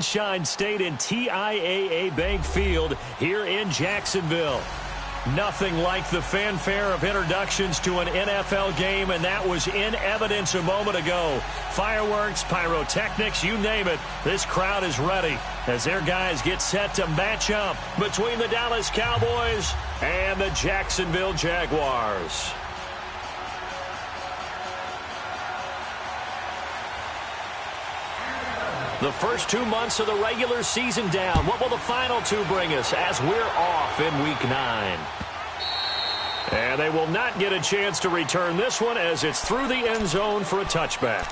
Sunshine State and TIAA Bank Field here in Jacksonville. Nothing like the fanfare of introductions to an NFL game, and that was in evidence a moment ago. Fireworks, pyrotechnics, you name it. This crowd is ready as their guys get set to match up between the Dallas Cowboys and the Jacksonville Jaguars. The first 2 months of the regular season down. What will the final two bring us as we're off in Week 9? And they will not get a chance to return this one as it's through the end zone for a touchback.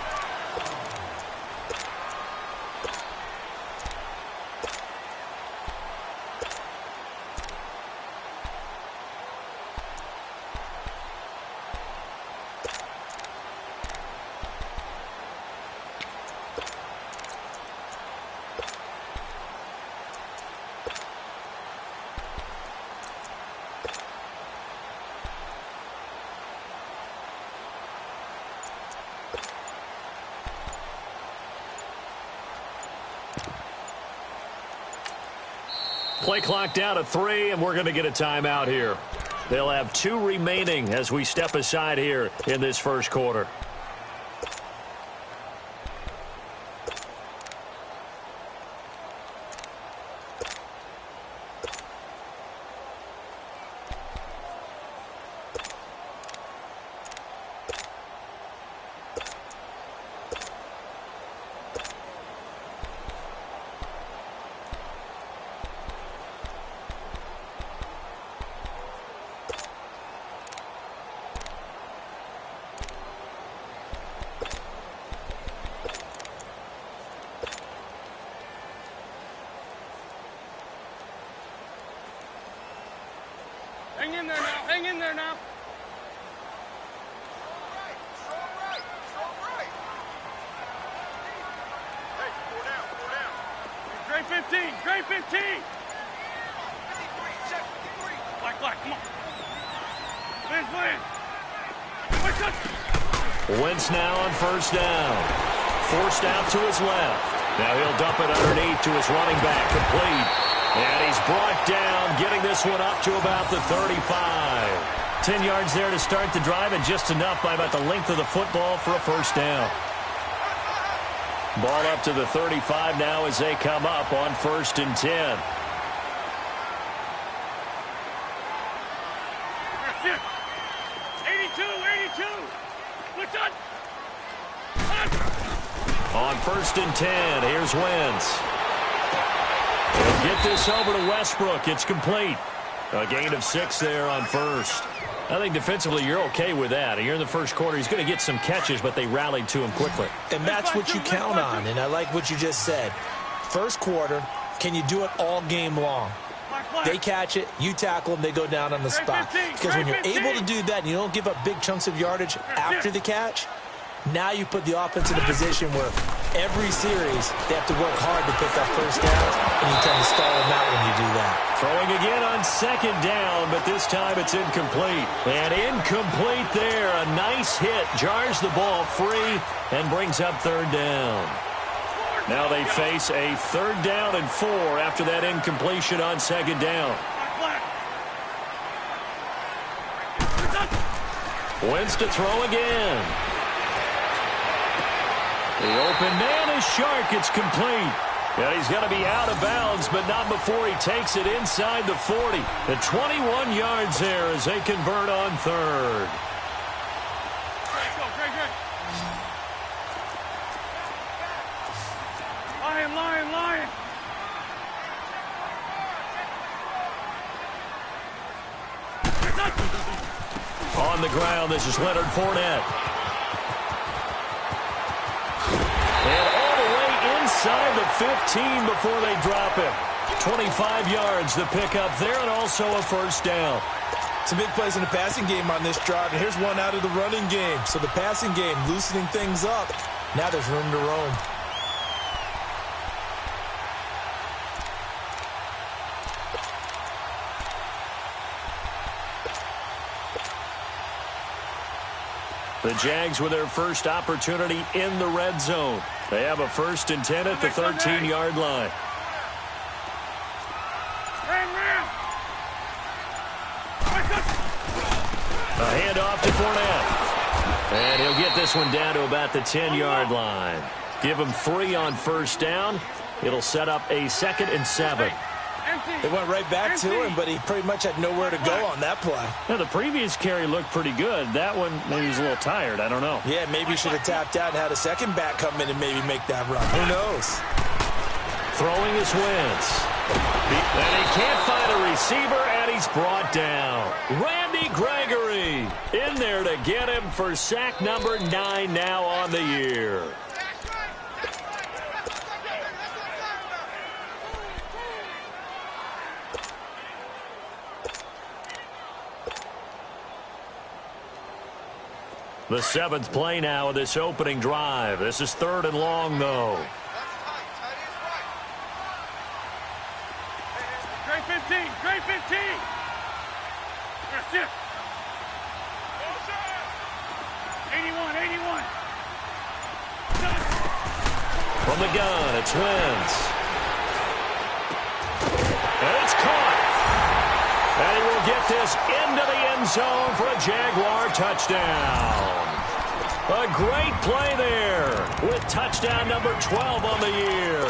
Play clock down to 3, and we're going to get a timeout here. They'll have 2 remaining as we step aside here in this first quarter. Hang in there now. Hang in there now. Hey, 4 down, 4 down. Gray 15, Gray 15. 53, check 53. Black, come on. Wentz now on first down. Forced out to his left. Now he'll dump it underneath to his running back, complete. And he's brought down, getting this one up to about the 35. 10 yards there to start the drive, and just enough by about the length of the football for a first down. Ball up to the 35 now as they come up on 1st and 10. On 1st and 10, here's Wentz. He'll get this over to Westbrook. It's complete. A gain of 6 there on first. I think defensively you're okay with that. You're in the first quarter. He's going to get some catches, but they rallied to him quickly. And that's what you count on, and I like what you just said. First quarter, can you do it all game long? They catch it, you tackle them, they go down on the spot. Because when you're able to do that and you don't give up big chunks of yardage after the catch, now you put the offense in a position where every series they have to work hard to pick up first downs, and you tend to stall them out when you do that. Throwing again on 2nd down, but this time it's incomplete. And incomplete there. A nice hit. Jars the ball free and brings up 3rd down. Now they face a 3rd down and 4 after that incompletion on 2nd down. Wentz to throw again. The open man is Shark. It's complete. And he's going to be out of bounds, but not before he takes it inside the 40. The 21 yards there as they convert on 3rd. Lion. On the ground, this is Leonard Fournette. And all the way inside the 15 before they drop him. 25 yards the pickup there, and also a first down. Some big plays in the passing game on this drive, and here's one out of the running game. So the passing game loosening things up. Now there's room to roam. The Jags with their first opportunity in the red zone. They have a 1st and 10 at the 13-yard line. A handoff to Fournette. And he'll get this one down to about the 10-yard line. Give him 3 on 1st down. It'll set up a 2nd and 7. They went right back to him, but he pretty much had nowhere to go on that play. Now, the previous carry looked pretty good. That one, maybe he was a little tired. I don't know. Yeah, maybe he should have tapped out and had a second back come in and maybe make that run. Who knows? Throwing his Wentz. And he can't find a receiver, and he's brought down. Randy Gregory in there to get him for sack number 9 now on the year. The 7th play now of this opening drive. This is 3rd and long, though. Great 15, great 15. That's it. 81, 81. From the gun, it's Wentz. And it's caught. And he will get this into the end zone for a Jaguar touchdown. A great play there with touchdown number 12 on the year.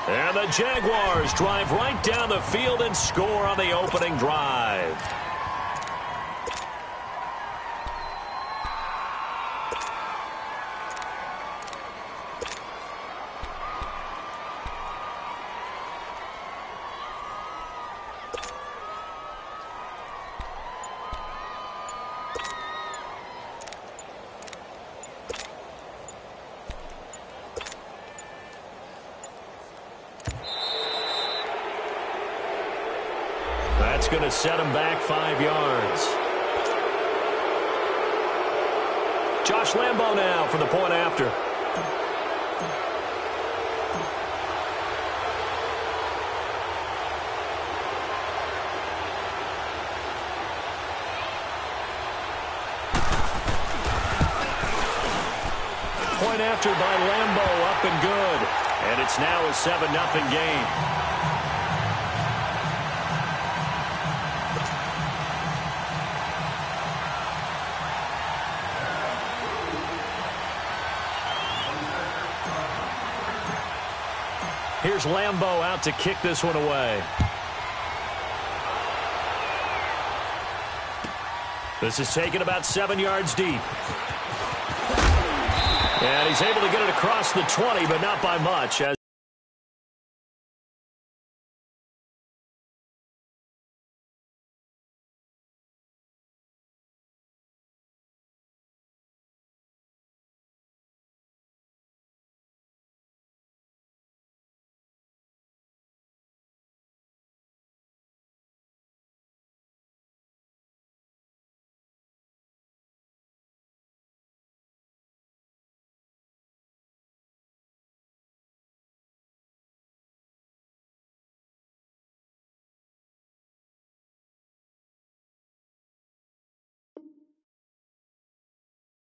And the Jaguars drive right down the field and score on the opening drive. That's going to set him back 5 yards. Josh Lambo now for the point after. Point after by Lambo, up and good. And it's now a 7-0 game. Here's Lambo out to kick this one away. This is taken about 7 yards deep. And he's able to get it across the 20, but not by much.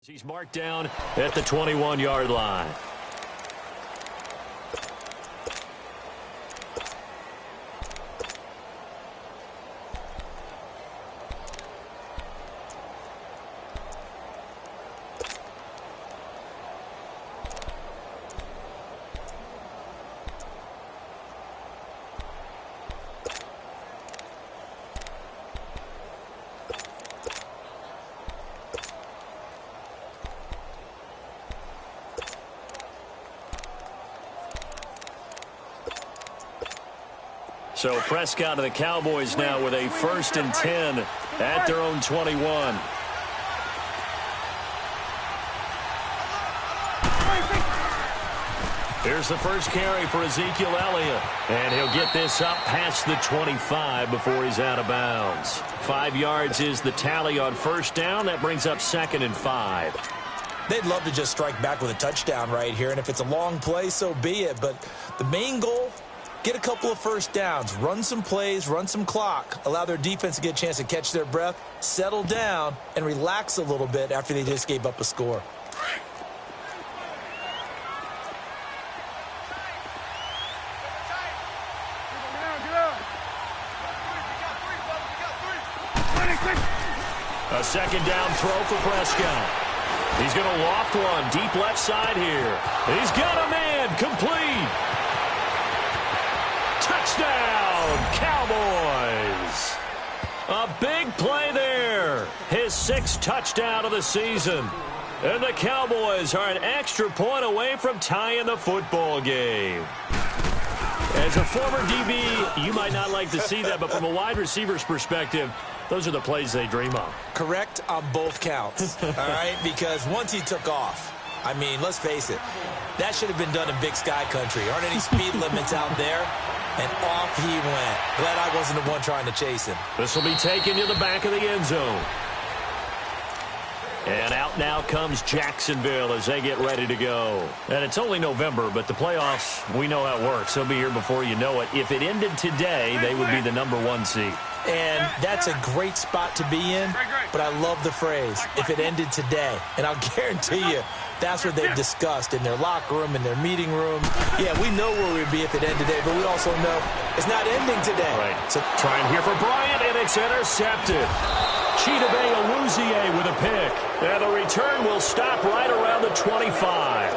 He's marked down at the 21-yard line. So Prescott and the Cowboys now with a 1st and 10 at their own 21. Here's the first carry for Ezekiel Elliott. And he'll get this up past the 25 before he's out of bounds. 5 yards is the tally on 1st down. That brings up 2nd and 5. They'd love to just strike back with a touchdown right here. And if it's a long play, so be it. But the main goal, get a couple of 1st downs, run some plays, run some clock, allow their defense to get a chance to catch their breath, settle down, and relax a little bit after they just gave up a score. A second down throw for Prescott. He's going to loft one deep left side here. He's got a man complete. Touchdown, Cowboys. A big play there. His 6th touchdown of the season. And the Cowboys are an extra point away from tying the football game. As a former DB, you might not like to see that, but from a wide receiver's perspective, those are the plays they dream of. Correct on both counts, all right? Because once he took off, I mean, let's face it, that should have been done in Big Sky country. Aren't any speed limits out there? And off he went. Glad I wasn't the one trying to chase him. This will be taken to the back of the end zone. And out now comes Jacksonville as they get ready to go. And it's only November, but the playoffs, we know how it works. They'll be here before you know it. If it ended today, they would be the #1 seed. And that's a great spot to be in, but I love the phrase, if it ended today. And I'll guarantee you, that's what they've discussed in their locker room, in their meeting room. Yeah, we know where we'd be if it ended today, but we also know it's not ending today. Right. So trying here for Bryant, and it's intercepted. Chidobe Awuzie with a pick. And the return will stop right around the 25.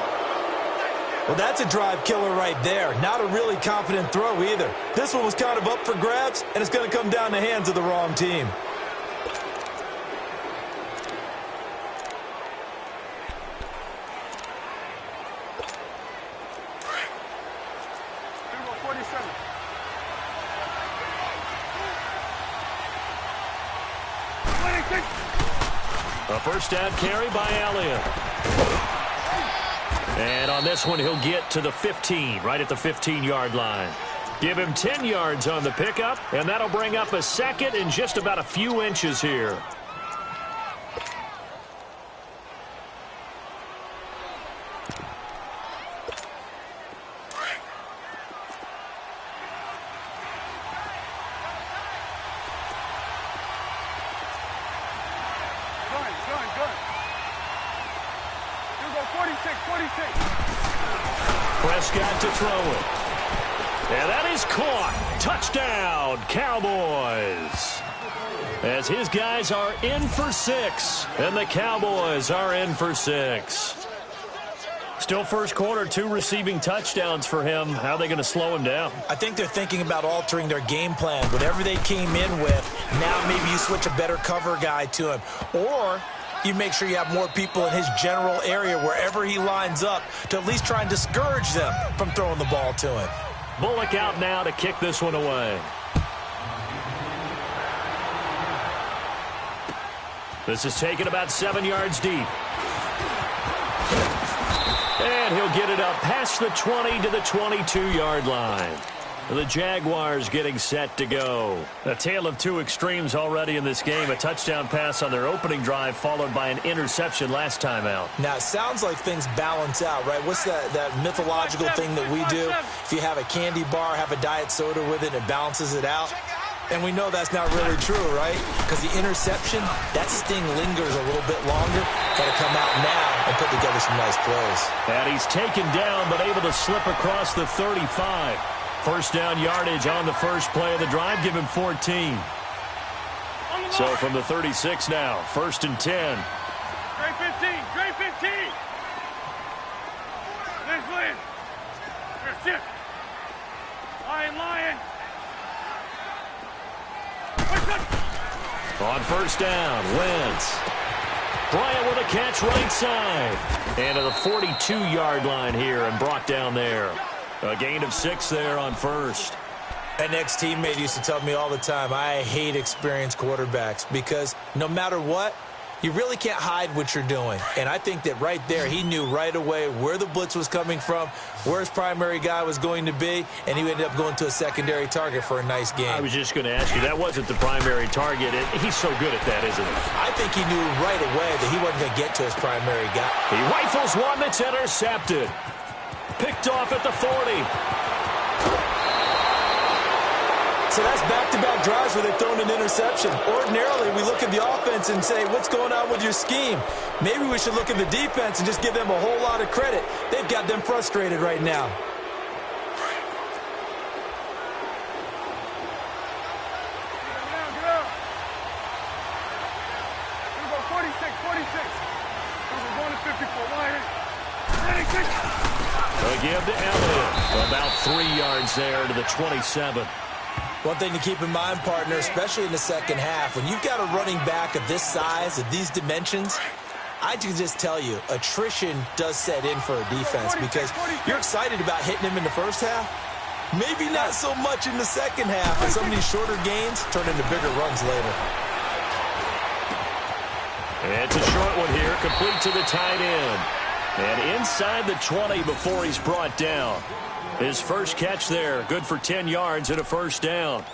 Well, that's a drive killer right there. Not a really confident throw either. This one was kind of up for grabs, and it's going to come down the hands of the wrong team. A first down carry by Elliott. And on this one, he'll get to the 15, right at the 15-yard line. Give him 10 yards on the pickup, and that'll bring up a second in just about a few inches here. Prescott to throw it. And that is caught. Touchdown, Cowboys. As his guys are in for 6, and the Cowboys are in for 6. Still first quarter, 2 receiving touchdowns for him. How are they going to slow him down? I think they're thinking about altering their game plan. Whatever they came in with, now maybe you switch a better cover guy to him. Or you make sure you have more people in his general area wherever he lines up to at least try and discourage them from throwing the ball to him. Bullock out now to kick this one away. This is taken about 7 yards deep. And he'll get it up past the 20 to the 22-yard line. The Jaguars getting set to go. A tale of 2 extremes already in this game. A touchdown pass on their opening drive followed by an interception last time out. Now, it sounds like things balance out, right? What's that mythological thing that we do? If you have a candy bar, have a diet soda with it, it balances it out. And we know that's not really true, right? Because the interception, that sting lingers a little bit longer. Got to come out now and put together some nice plays. And he's taken down but able to slip across the 35. First down yardage on the first play of the drive. Give him 14. So from the 36 now, 1st and 10. Great 15. Great 15. Let's win. Here, sit. Lion. On first down, Wentz. Bryant with a catch right side. And to the 42-yard line here and brought down there. A gain of 6 there on first. An ex-teammate used to tell me all the time, I hate experienced quarterbacks because no matter what, you really can't hide what you're doing. And I think that right there, he knew right away where the blitz was coming from, where his primary guy was going to be, and he ended up going to a secondary target for a nice game. I was just going to ask you, that wasn't the primary target. He's so good at that, isn't he? I think he knew right away that he wasn't going to get to his primary guy. He rifles one that's intercepted. Picked off at the 40. So that's back-to-back drives where they've thrown an interception. Ordinarily, we look at the offense and say, what's going on with your scheme? Maybe we should look at the defense and just give them a whole lot of credit. They've got them frustrated right now. to Elliott. About 3 yards there to the 27. One thing to keep in mind, partner, especially in the second half, when you've got a running back of this size, of these dimensions, I can just tell you, attrition does set in for a defense because you're excited about hitting him in the first half. Maybe not so much in the second half, and some of these shorter gains turn into bigger runs later. It's a short one here, complete to the tight end. And inside the 20 before he's brought down. His first catch there, good for 10 yards and a first down.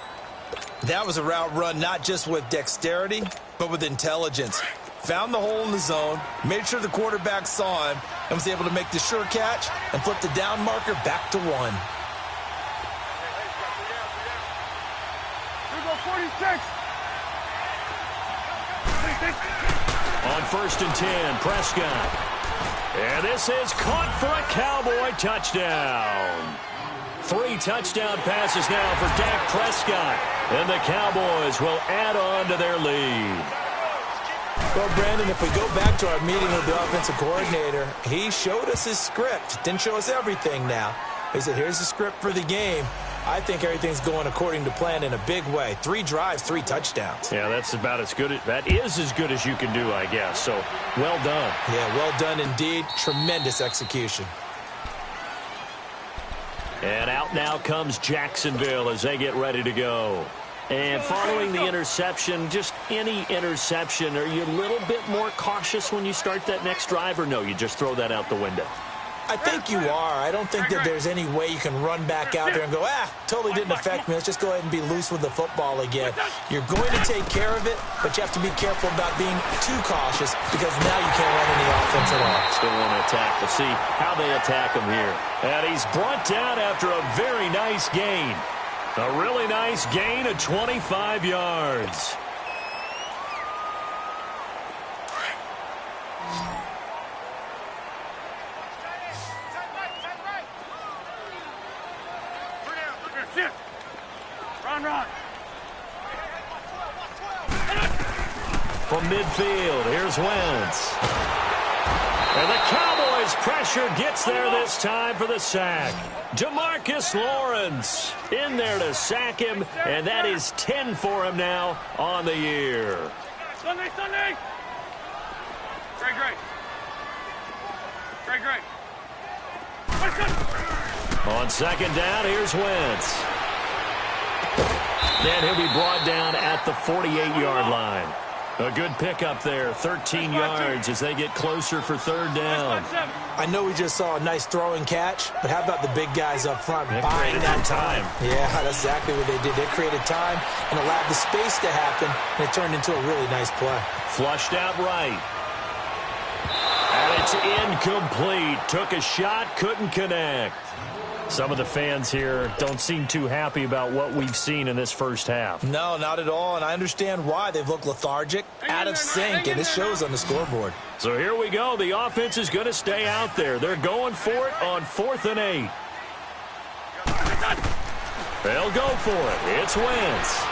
That was a route run not just with dexterity, but with intelligence. Found the hole in the zone, made sure the quarterback saw him, and was able to make the sure catch and flip the down marker back to 1. Here we go, 46. On 1st and 10, Prescott. And this is caught for a Cowboy touchdown. 3 touchdown passes now for Dak Prescott. And the Cowboys will add on to their lead. Well, Brandon, if we go back to our meeting with the offensive coordinator, he showed us his script. Didn't show us everything now. He said, here's the script for the game. I think everything's going according to plan in a big way. 3 drives, 3 touchdowns. Yeah, that's about as good. That is as good as you can do, I guess. So, well done. Yeah, well done indeed. Tremendous execution. And out now comes Jacksonville as they get ready to go. And following the interception, just any interception, are you a little bit more cautious when you start that next drive, or no, you just throw that out the window? I think you are. I don't think that there's any way you can run back out there and go, totally didn't affect me. Let's just go ahead and be loose with the football again. You're going to take care of it, but you have to be careful about being too cautious because now you can't run any offense at all. Still want to attack. We'll see how they attack him here. And he's brought down after a very nice gain. A really nice gain of 25 yards. Run. From midfield, here's Wentz. And the Cowboys' pressure gets there this time for the sack. DeMarcus Lawrence in there to sack him, and that is 10 for him now on the year. Sunday. Great. On 2nd down, here's Wentz. And he'll be brought down at the 48-yard line. A good pickup there, 13 yards as they get closer for 3rd down. I know we just saw a nice throw and catch, but how about the big guys up front buying that time? Yeah, that's exactly what they did. They created time and allowed the space to happen, and it turned into a really nice play. Flushed out right. And it's incomplete. Took a shot, couldn't connect. Some of the fans here don't seem too happy about what we've seen in this first half. No, not at all, and I understand why. They've looked lethargic, out of sync, and it shows on the scoreboard. So here we go. The offense is going to stay out there. They're going for it on 4th and 8. They'll go for it. It's Wentz.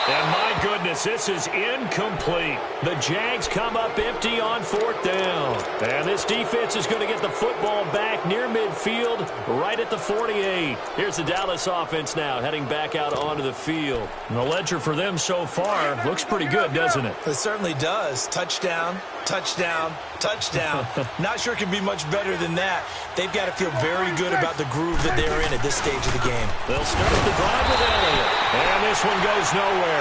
And my goodness, this is incomplete. The Jags come up empty on 4th down. And this defense is going to get the football back near midfield, right at the 48. Here's the Dallas offense now, heading back out onto the field. And the ledger for them so far looks pretty good, doesn't it? It certainly does. Touchdown, touchdown, touchdown. Not sure it can be much better than that. They've got to feel very good about the groove that they're in at this stage of the game. They'll start the drive with Elliott. And this one goes nowhere.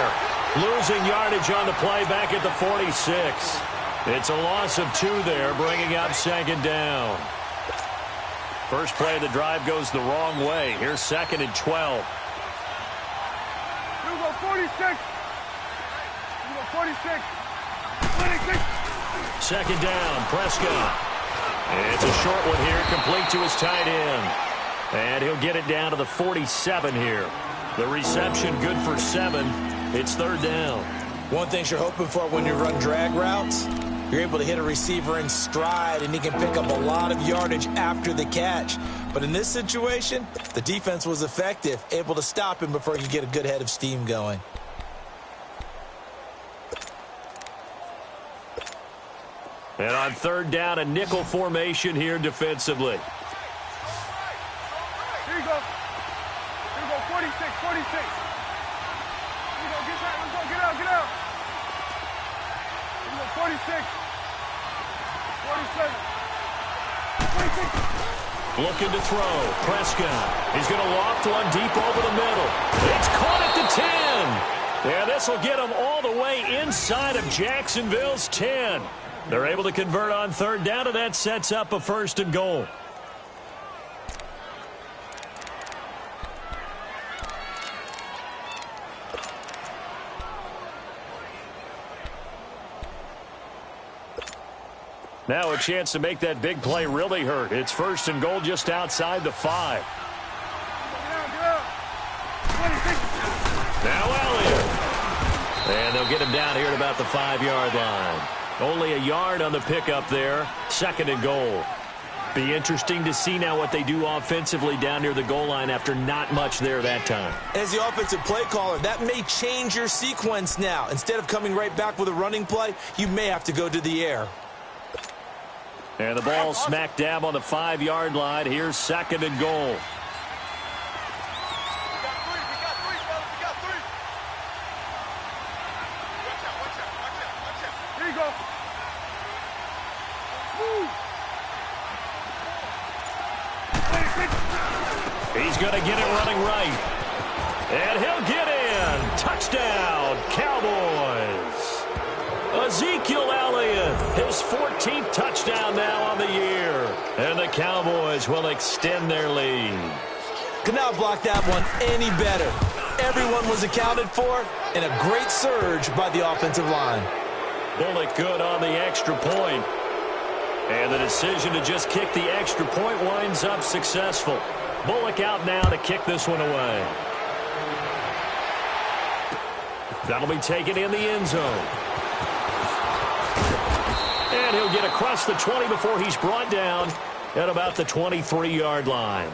Losing yardage on the play back at the 46. It's a loss of 2 there, bringing up 2nd down. First play of the drive goes the wrong way. Here's 2nd and 12. You go 46. 26. 2nd down, Prescott. It's a short one here, complete to his tight end. And he'll get it down to the 47 here. The reception good for 7. It's 3rd down. One thing you're hoping for when you run drag routes, you're able to hit a receiver in stride, and he can pick up a lot of yardage after the catch. But in this situation, the defense was effective, able to stop him before he could get a good head of steam going. And on third down, a nickel formation here defensively. Here you go. Here you go, 46, 46. Here you go, get out, let's go, get out, get out. Here you go, 46, 47, 26. Looking to throw. Prescott. He's going to loft one deep over the middle. It's caught at the 10. Yeah, this will get him all the way inside of Jacksonville's 10. They're able to convert on third down, and that sets up a 1st and goal. Now a chance to make that big play really hurt. It's 1st and goal just outside the 5. Now Elliott. And they'll get him down here at about the 5-yard line. Only a yard on the pickup there. 2nd and goal. Be interesting to see now what they do offensively down near the goal line after not much there that time. As the offensive play caller, that may change your sequence now. Instead of coming right back with a running play, you may have to go to the air. And the ball smack dab on the 5-yard line. Here's 2nd and goal. Here you go. He's going to get it running right. And he'll get in. Touchdown, Cowboys. Ezekiel Elliott, his 14th touchdown now on the year. And the Cowboys will extend their lead. Could not block that one any better. Everyone was accounted for, and a great surge by the offensive line. Bullock good on the extra point. And the decision to just kick the extra point winds up successful. Bullock out now to kick this one away. That'll be taken in the end zone. And he'll get across the 20 before he's brought down at about the 23-yard line.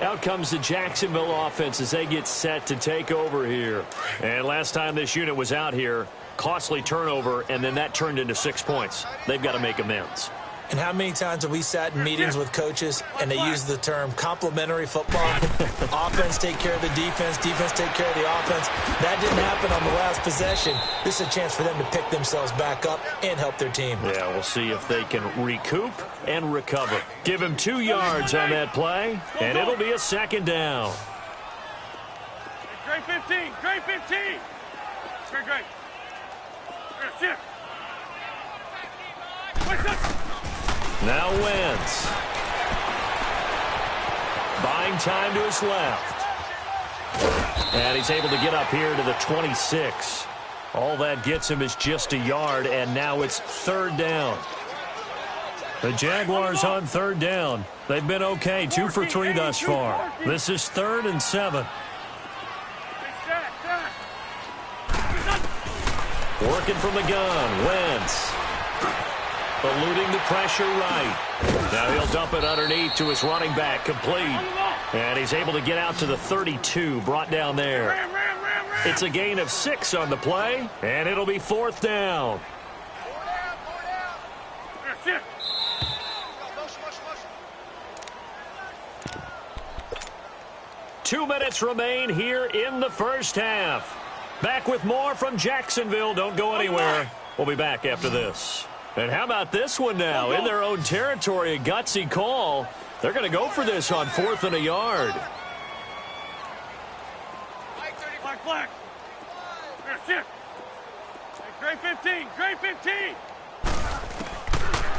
Out comes the Jacksonville offense as they get set to take over here. And last time this unit was out here, costly turnover, and then that turned into 6 points. They've got to make amends. And how many times have we sat in meetings with coaches and they use the term complementary football? Offense take care of the defense, defense take care of the offense. That didn't happen on the last possession. This is a chance for them to pick themselves back up and help their team. Yeah, we'll see if they can recoup and recover. Give him 2 yards on that play, and it'll be a 2nd down. Great 15, great 15. Great. Shift. Now Wentz. Buying time to his left. And he's able to get up here to the 26. All that gets him is just a yard, and now it's 3rd down. The Jaguars on 3rd down. They've been okay, 2 for 3 thus far. This is 3rd and 7. Working from the gun, Wentz. Eluding the pressure right. Now he'll dump it underneath to his running back, complete. And he's able to get out to the 32, brought down there. It's a gain of 6 on the play, and it'll be 4th down. 2 minutes remain here in the first half. Back with more from Jacksonville. Don't go anywhere. We'll be back after this. And how about this one now? In their own territory, a gutsy call. They're going to go for this on 4th and a yard. Flag. Great 15, great 15.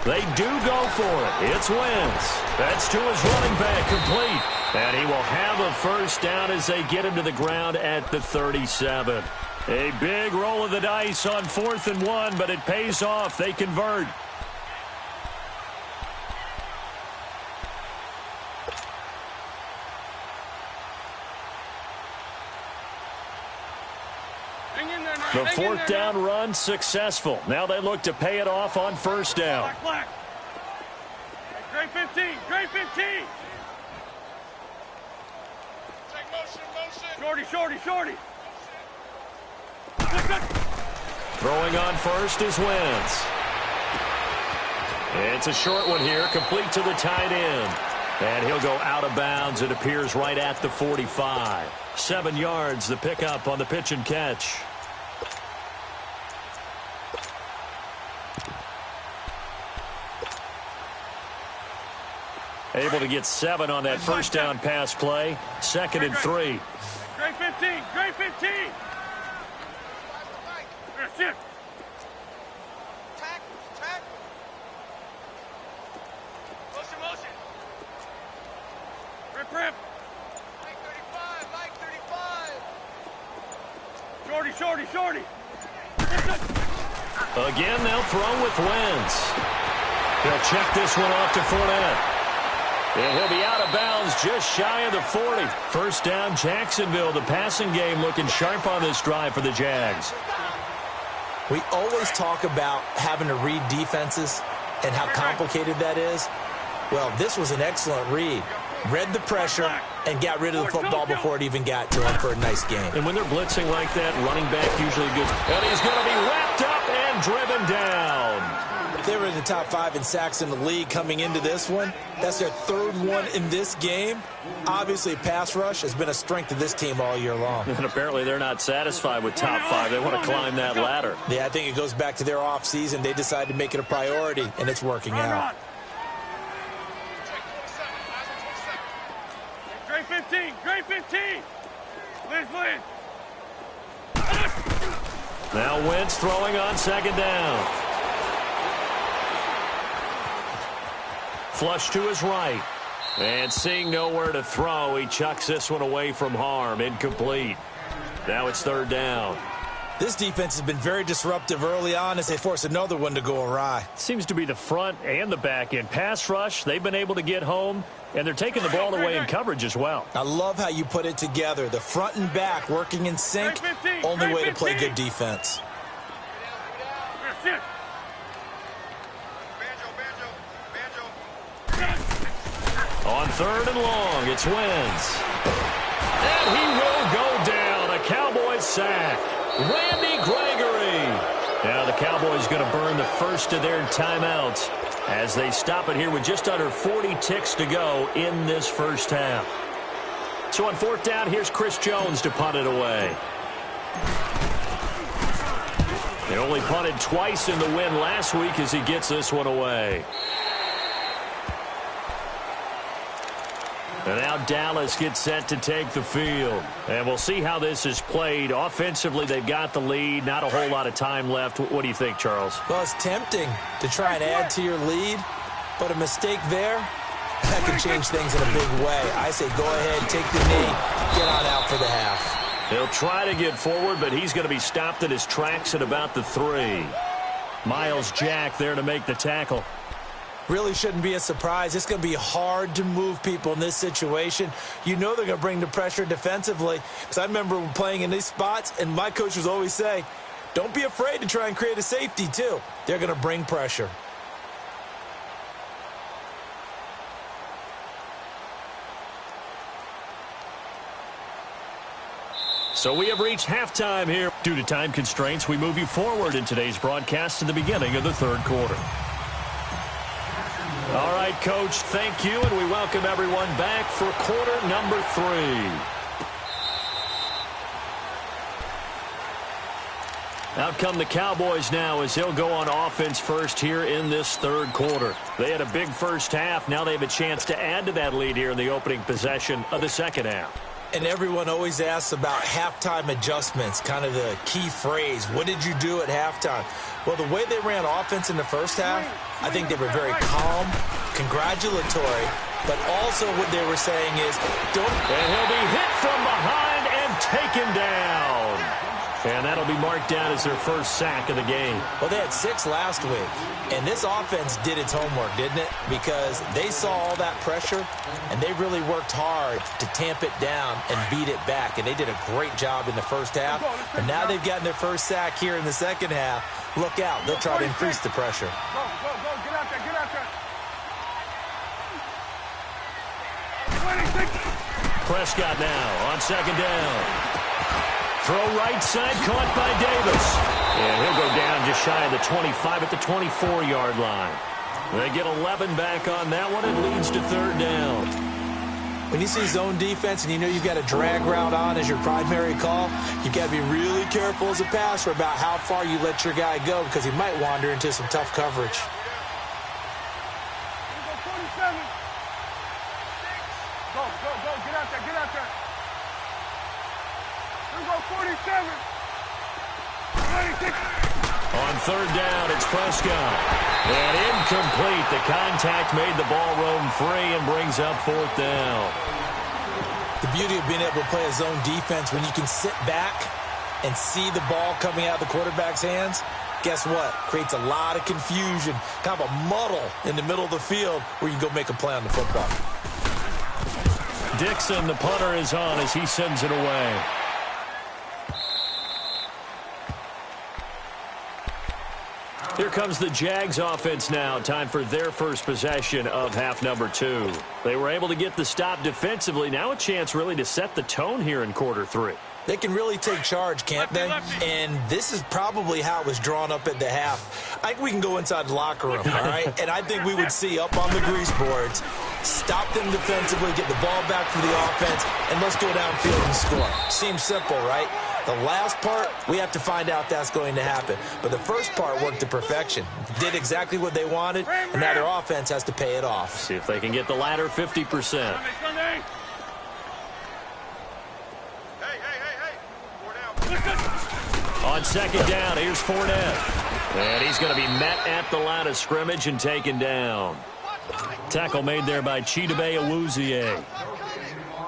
They do go for it. It's Wentz. That's to his running back, complete. And he will have a 1st down as they get him to the ground at the 37. A big roll of the dice on 4th and 1, but it pays off. They convert. The 4th down run successful. Now they look to pay it off on 1st down. Great 15, great 15. Shorty. Throwing on first is Wentz. It's a short one here, complete to the tight end. And he'll go out of bounds. It appears right at the 45. 7 yards, the pickup on the pitch and catch. Able to get 7 on that first down pass play. 2nd and 3. Great 15. Great 15. Shift. Tack. Motion. Rip. Mike 35. Shorty. Again, they'll throw with Wentz. He'll check this one off to Fournette. And he'll be out of bounds just shy of the 40. First down, Jacksonville. The passing game looking sharp on this drive for the Jags. We always talk about having to read defenses and how complicated that is. Well, this was an excellent read. Read the pressure and got rid of the football before it even got to him for a nice game. And when they're blitzing like that, running back usually gets... And he's going to be wrapped up and driven down. They were in the top 5 in sacks in the league coming into this one. That's their 3rd one in this game. Obviously, pass rush has been a strength of this team all year long. And apparently they're not satisfied with top 5. They want to climb that ladder. Yeah, I think it goes back to their offseason. They decided to make it a priority, and it's working out. Great 15. Liz. Now Wentz throwing on 2nd down. Flush to his right. And seeing nowhere to throw, he chucks this one away from harm. Incomplete. Now it's 3rd down. This defense has been very disruptive early on as they force another one to go awry. Seems to be the front and the back end. Pass rush, they've been able to get home, and they're taking the ball away in coverage as well. I love how you put it together. The front and back working in sync. Only way to play good defense. On 3rd and long, it's Wentz. And he will go down. A Cowboys sack. Randy Gregory. Now the Cowboys going to burn the first of their timeouts as they stop it here with just under 40 ticks to go in this first half. So on 4th down, here's Chris Jones to punt it away. They only punted twice in the win last week as he gets this one away. And now Dallas gets set to take the field. And we'll see how this is played. Offensively, they've got the lead. Not a whole lot of time left. What do you think, Charles? Well, it's tempting to try and add to your lead, but a mistake there, that can change things in a big way. I say go ahead, take the knee, get on out for the half. He'll try to get forward, but he's going to be stopped in his tracks at about the 3. Miles Jack there to make the tackle. Really shouldn't be a surprise. It's going to be hard to move people in this situation. You know they're going to bring the pressure defensively. Because I remember playing in these spots, and my coach was always say, don't be afraid to try and create a safety, too. They're going to bring pressure. So we have reached halftime here. Due to time constraints, we move you forward in today's broadcast to the beginning of the 3rd quarter. All right, Coach, thank you, and we welcome everyone back for quarter number 3. Out come the Cowboys now as they'll go on offense first here in this 3rd quarter. They had a big first half. Now they have a chance to add to that lead here in the opening possession of the 2nd half. And everyone always asks about halftime adjustments, kind of the key phrase. What did you do at halftime? Well, the way they ran offense in the first half, I think they were very calm, congratulatory, but also what they were saying is, don't... And he'll be hit from behind and taken down. And that'll be marked down as their first sack of the game. Well, they had 6 last week, and this offense did its homework, didn't it? Because they saw all that pressure, and they really worked hard to tamp it down and beat it back, and they did a great job in the first half. And now they've gotten their first sack here in the 2nd half. Look out. They'll try to increase the pressure. Go. Get out there. 26. Prescott now on 2nd down. Throw right side, caught by Davis. And he'll go down just shy of the 25 at the 24-yard line. They get 11 back on that one. It leads to third down. When you see zone defense and you know you've got a drag route on as your primary call, you've got to be really careful as a passer about how far you let your guy go because he might wander into some tough coverage. Go, get out there, get out there. Here we go, 47. 26. On third down, it's Prescott. And incomplete. The contact made the ball roam free and brings up fourth down. The beauty of being able to play a zone defense when you can sit back and see the ball coming out of the quarterback's hands, guess what? Creates a lot of confusion, kind of a muddle in the middle of the field where you can go make a play on the football. Dixon, the punter, is on as he sends it away. Here comes the Jags offense now. Time for their first possession of half number 2. They were able to get the stop defensively. Now a chance really to set the tone here in quarter 3. They can really take charge, can't they? And this is probably how it was drawn up at the half. I think we can go inside the locker room, all right? And I think we would see up on the grease boards, stop them defensively, get the ball back for the offense, and let's go downfield and score. Seems simple, right? The last part, we have to find out that's going to happen. But the first part worked to perfection. Did exactly what they wanted, and now their offense has to pay it off. See if they can get the latter 50%. On second down, here's Fournette. And he's going to be met at the line of scrimmage and taken down. Tackle made there by Chidobe Awuzie.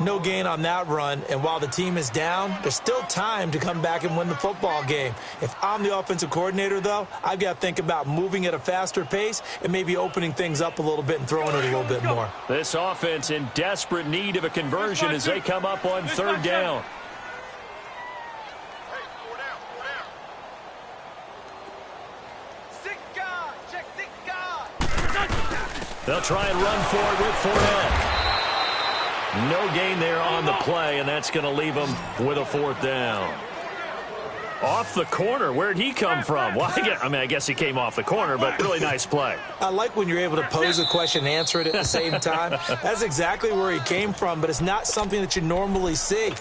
No gain on that run, and while the team is down, there's still time to come back and win the football game. If I'm the offensive coordinator, though, I've got to think about moving at a faster pace and maybe opening things up a little bit and throwing it a little bit more. This offense in desperate need of a conversion as they come up on third down. They'll try and run for it with Fournette. No gain there on the play, and that's going to leave them with a fourth down. Off the corner. Where'd he come from? Well, I guess he came off the corner, but really nice play. I like when you're able to pose a question and answer it at the same time. That's exactly where he came from, but it's not something that you normally see.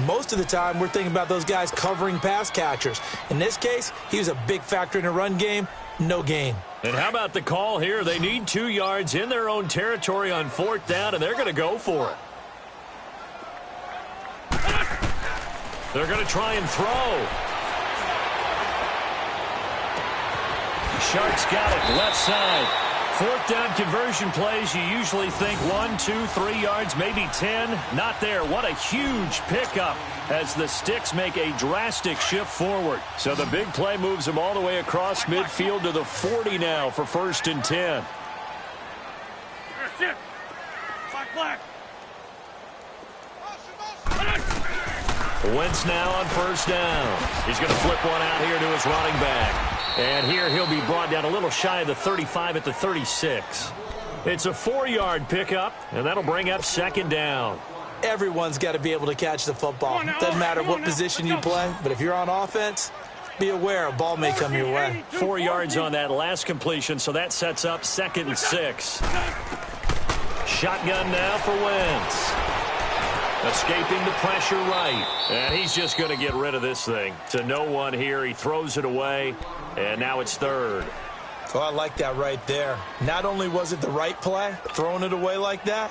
Most of the time, we're thinking about those guys covering pass catchers. In this case, he was a big factor in the run game. No gain. And how about the call here? They need 2 yards in their own territory on fourth down, and they're going to go for it. They're going to try and throw. Shark's got it left side. Fourth down conversion plays, you usually think 1, 2, 3 yards, maybe 10. Not there. What a huge pickup as the Sticks make a drastic shift forward. So the big play moves them all the way across midfield to the 40 now for 1st and 10. Wentz now on first down. He's going to flip one out here to his running back. And here he'll be brought down a little shy of the 35 at the 36. It's a 4-yard pickup, and that'll bring up second down. Everyone's got to be able to catch the football. Doesn't matter what position you play, but if you're on offense, be aware a ball may come your way. 4 yards on that last completion, so that sets up 2nd and 6. Shotgun now for Wentz. Escaping the pressure right. And he's just going to get rid of this thing. To no one here. He throws it away. And now it's 3rd. Oh, I like that right there. Not only was it the right play, throwing it away like that,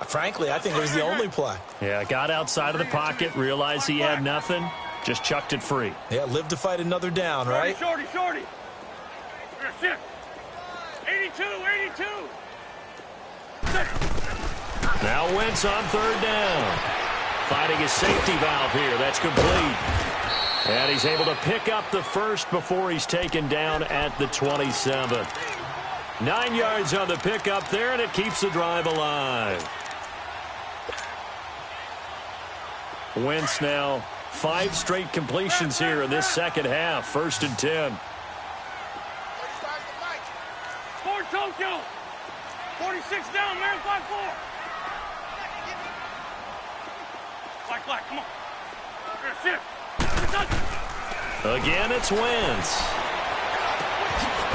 frankly, I think it was the only play. Yeah, got outside of the pocket, realized he had nothing, just chucked it free. Yeah, live to fight another down, right? Shorty. 82. Now Wentz on 3rd down. Finding his safety valve here. That's complete. And he's able to pick up the first before he's taken down at the 27. 9 yards on the pickup there, and it keeps the drive alive. Wentz now 5 straight completions here in this second half. 1st and 10. Ford Tokyo. 46 down, man. 5-4. Black, come on. Again, it's Wentz.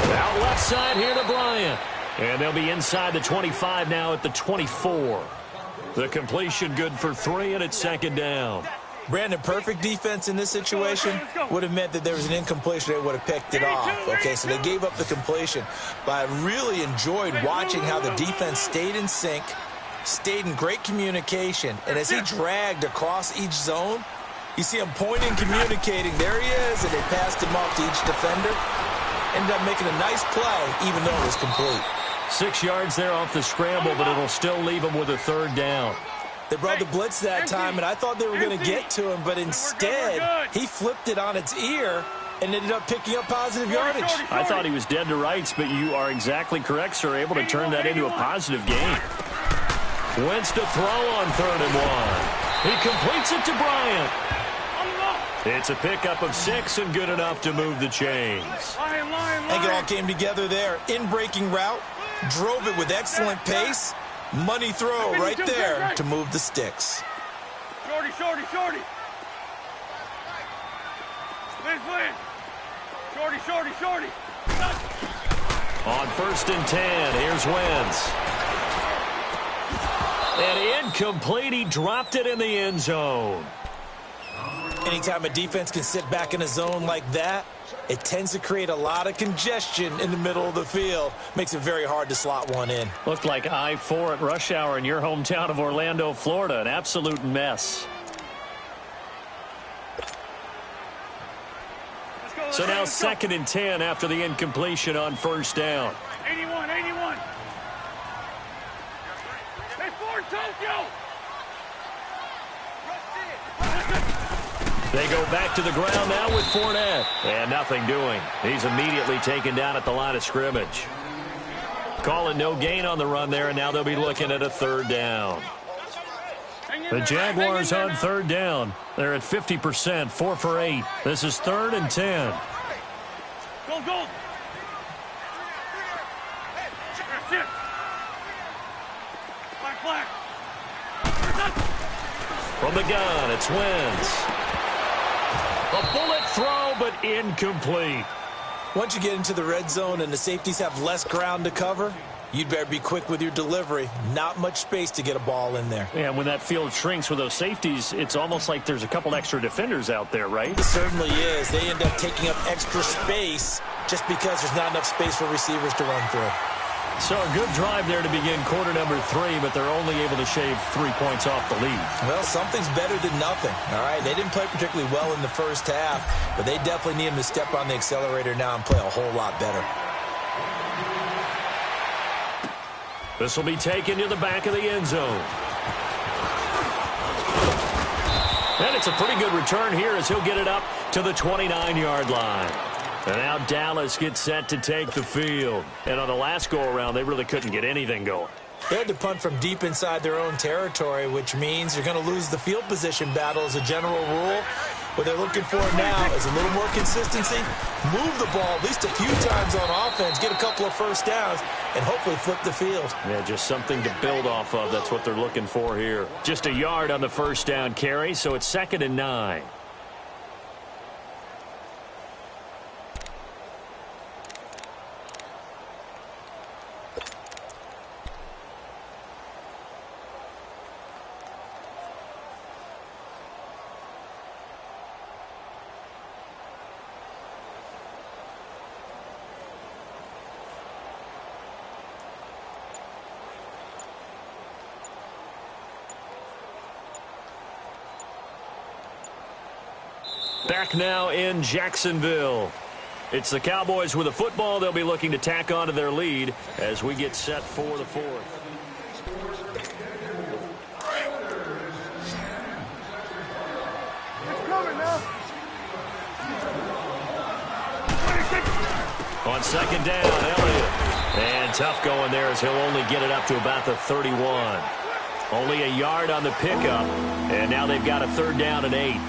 Out left side here to Bryant. And they'll be inside the 25 now at the 24. The completion good for 3, and it's 2nd down. Brandon, perfect defense in this situation would have meant that there was an incompletion. They would have picked it off. Okay, so they gave up the completion. But I really enjoyed watching how the defense stayed in sync, stayed in great communication. And as he dragged across each zone, you see him pointing, communicating. There he is, and they passed him off to each defender. Ended up making a nice play, even though it was complete. 6 yards there off the scramble, but it'll still leave him with a 3rd down. They brought the blitz that time, and I thought they were going to get to him, but instead, he flipped it on its ear and ended up picking up positive yardage. I thought he was dead to rights, but you are exactly correct, sir. Able to turn that into a positive gain. Wentz to throw on 3rd and 1. He completes it to Bryant. It's a pickup of 6 and good enough to move the chains. I think it all came together there. In-breaking route, drove it with excellent pace. Money throw right there to move the sticks. Shorty. Liz. Shorty. On 1st and 10, here's Wentz. And incomplete, he dropped it in the end zone. Anytime a defense can sit back in a zone like that, it tends to create a lot of congestion in the middle of the field. Makes it very hard to slot one in. Looked like I-4 at rush hour in your hometown of Orlando, Florida. An absolute mess. So now 2nd and 10 after the incompletion on 1st down. 81. Hey, Ford, Tokyo! They go back to the ground now with Fournette. And nothing doing. He's immediately taken down at the line of scrimmage. Call it no gain on the run there, and now they'll be looking at a 3rd down. The Jaguars on 3rd down. They're at 50%, 4 for 8. This is 3rd and 10. Go. Black. From the gun, it's Wentz. A bullet throw, but incomplete. Once you get into the red zone and the safeties have less ground to cover, you'd better be quick with your delivery. Not much space to get a ball in there. Yeah, when that field shrinks with those safeties, it's almost like there's a couple extra defenders out there, right? It certainly is. They end up taking up extra space just because there's not enough space for receivers to run through. So a good drive there to begin quarter number 3, but they're only able to shave 3 points off the lead. Well, something's better than nothing, all right? They didn't play particularly well in the first half, but they definitely need them to step on the accelerator now and play a whole lot better. This will be taken to the back of the end zone. And it's a pretty good return here as he'll get it up to the 29-yard line. And now Dallas gets set to take the field. And on the last go-around, they really couldn't get anything going. They had to punt from deep inside their own territory, which means you're going to lose the field position battle as a general rule. What they're looking for now is a little more consistency, move the ball at least a few times on offense, get a couple of first downs, and hopefully flip the field. Yeah, just something to build off of. That's what they're looking for here. Just a yard on the first down carry, so it's 2nd and 9. Back now in Jacksonville. It's the Cowboys with a football. They'll be looking to tack onto their lead as we get set for the 4th. It's coming now. On 2nd down, Elliott. And tough going there as he'll only get it up to about the 31. Only a yard on the pickup. And now they've got a 3rd down and 8.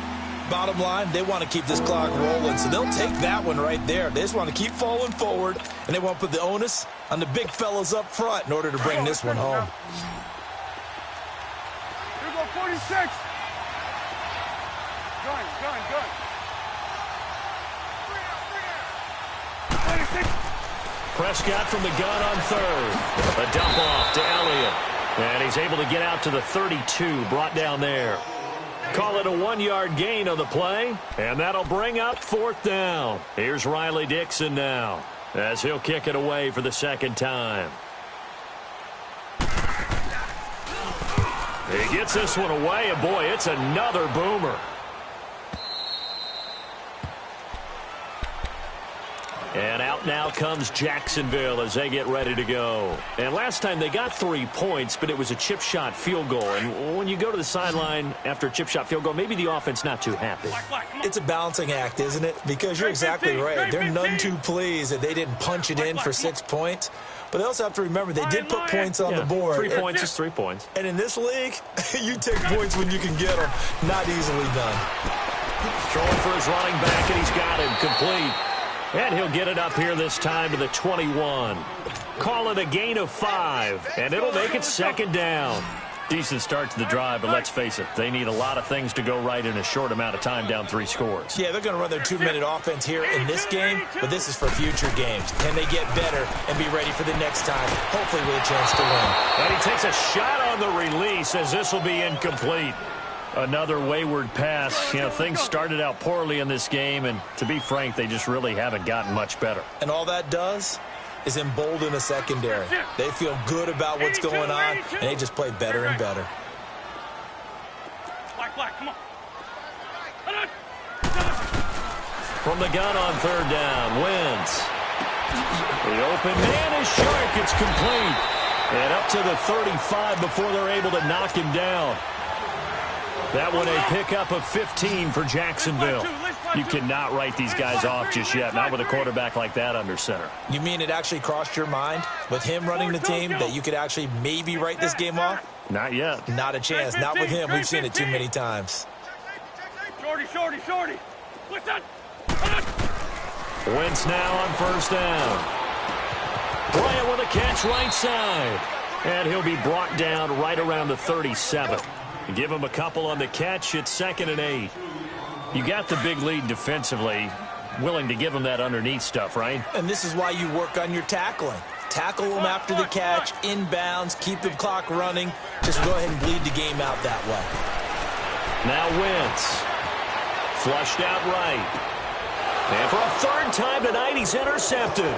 Bottom line, they want to keep this clock rolling, so they'll take that one right there. They just want to keep falling forward, and they want to put the onus on the big fellas up front in order to bring this one home. Here we go, 46. Gun. 26. Prescott from the gun on third. A dump off to Elliott. And he's able to get out to the 32, brought down there. Call it a 1-yard gain on the play, and that'll bring up 4th down. Here's Riley Dixon now, as he'll kick it away for the second time. He gets this one away, and boy, it's another boomer. And out now comes Jacksonville as they get ready to go. And last time they got 3 points, but it was a chip shot field goal. And when you go to the sideline after a chip shot field goal, maybe the offense not too happy. It's a balancing act, isn't it? Because you're exactly right. They're none too pleased that they didn't punch it in for 6 points. But they also have to remember they did put points on the board. 3 points is 3 points. And in this league, you take points when you can get them. Not easily done. Throwing for his running back, and he's got him complete. And he'll get it up here this time to the 21. Call it a gain of 5, and it'll make it 2nd down. Decent start to the drive, but let's face it, they need a lot of things to go right in a short amount of time down 3 scores. Yeah, they're going to run their 2-minute offense here in this game, but this is for future games. Can they get better and be ready for the next time, hopefully with a chance to win? And he takes a shot on the release as this will be incomplete. Another wayward pass. You know, things started out poorly in this game, and to be frank, they just really haven't gotten much better. And all that does is embolden a secondary. They feel good about what's going on, and they just play better and better. Come on. From the gun on 3rd down, Wentz. The open man is Shark. It's complete. And up to the 35 before they're able to knock him down. That one a pickup of 15 for Jacksonville. You cannot write these guys off just yet, not with a quarterback like that under center. You mean it actually crossed your mind with him running the team that you could actually maybe write this game off? Not yet. Not a chance. Not with him. We've seen it too many times. Shorty. Listen. Wentz now on 1st down. Bryant with a catch right side. And he'll be brought down right around the 37. Give him a couple on the catch. It's 2nd and 8. You got the big lead defensively. Willing to give him that underneath stuff, right? And this is why you work on your tackling. Tackle them after the catch, inbounds, keep the clock running. Just go ahead and bleed the game out that way. Now Wentz. Flushed out right. And for a 3rd time tonight, he's intercepted.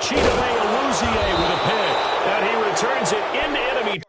Chidobe Awuzie with a pick. And he returns it into enemy.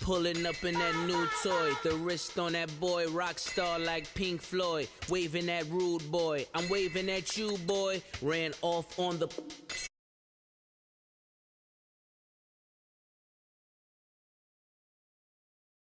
Pulling up in that new toy, the wrist on that boy, rock star like Pink Floyd, waving that rude boy, I'm waving at you boy, ran off on the